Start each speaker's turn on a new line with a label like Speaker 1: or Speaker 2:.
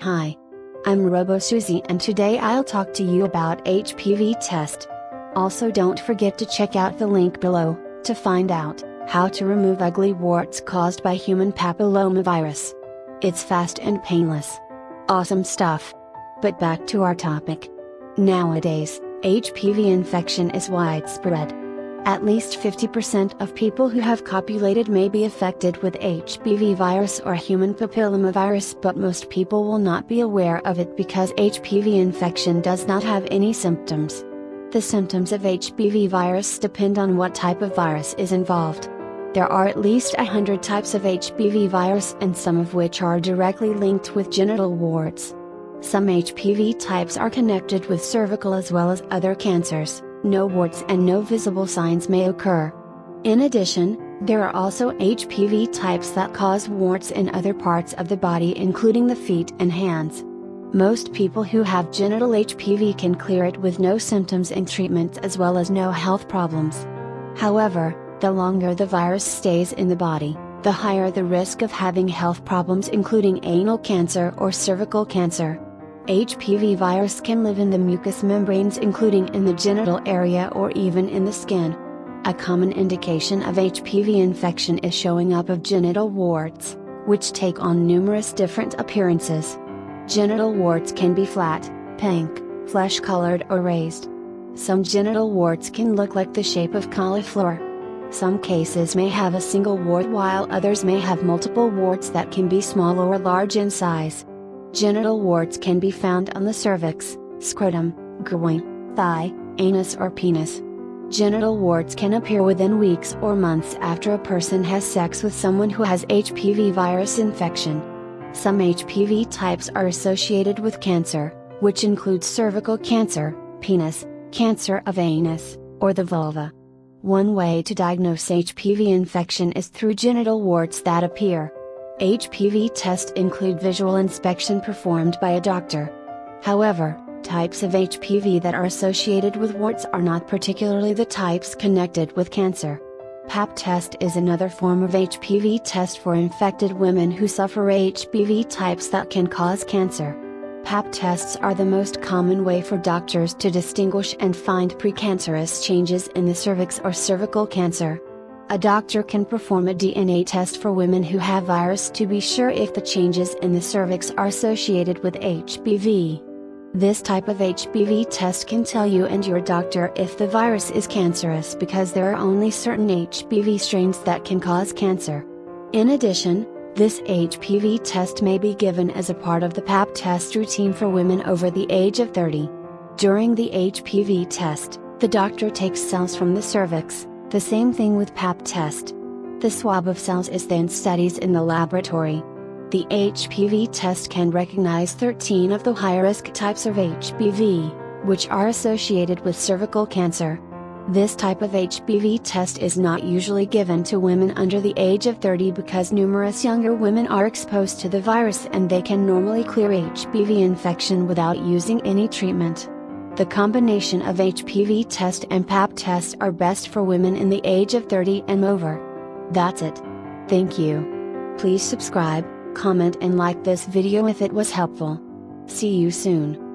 Speaker 1: Hi. I'm robo-Suzie and today I'll talk to you about HPV test. Also don't forget to check out the link below, to find out how to remove ugly warts caused by human papillomovirus. It's fast and painless. Awesome stuff. But back to our topic. Nowadays, HPV infection is widespread. At least 50% of people who have copulated may be affected with HPV virus or human papillomovirus, but most people will not be aware of it because HPV infection does not have any symptoms. The symptoms of HPV virus depend on what type of virus is involved. There are at least 100 types of HPV virus, and some of which are directly linked with genital warts. Some HPV types are connected with cervical as well as other cancers. No warts and no visible signs may occur. In addition, there are also HPV types that cause warts in other parts of the body, including the feet and hands. Most people who have genital HPV can clear it with no symptoms and treatment as well as no health problems. However, the longer the virus stays in the body, the higher the risk of having health problems, including anal cancer or cervical cancer. HPV virus can live in the mucous membranes, including in the genital area or even in the skin. A common indication of HPV infection is showing up of genital warts, which take on numerous different appearances. Genital warts can be flat, pink, flesh-colored or raised. Some genital warts can look like the shape of cauliflower. Some cases may have a single wart while others may have multiple warts that can be small or large in size. Genital warts can be found on the cervix, scrotum, groin, thigh, anus or penis. Genital warts can appear within weeks or months after a person has sex with someone who has HPV virus infection. Some HPV types are associated with cancer, which includes cervical cancer, penis, cancer of anus, or the vulva. One way to diagnose HPV infection is through genital warts that appear. HPV tests include visual inspection performed by a doctor. However, types of HPV that are associated with warts are not particularly the types connected with cancer. Pap test is another form of HPV test for infected women who suffer HPV types that can cause cancer. Pap tests are the most common way for doctors to distinguish and find precancerous changes in the cervix or cervical cancer. A doctor can perform a DNA test for women who have virus to be sure if the changes in the cervix are associated with HPV. This type of HPV test can tell you and your doctor if the virus is cancerous, because there are only certain HPV strains that can cause cancer. In addition, this HPV test may be given as a part of the Pap test routine for women over the age of 30. During the HPV test, the doctor takes cells from the cervix. The same thing with Pap test. The swab of cells is then studied in the laboratory. The HPV test can recognize 13 of the high-risk types of HPV, which are associated with cervical cancer. This type of HPV test is not usually given to women under the age of 30 because numerous younger women are exposed to the virus and they can normally clear HPV infection without using any treatment. The combination of HPV test and Pap test are best for women in the age of 30 and over. That's it. Thank you. Please subscribe, comment and like this video if it was helpful. See you soon.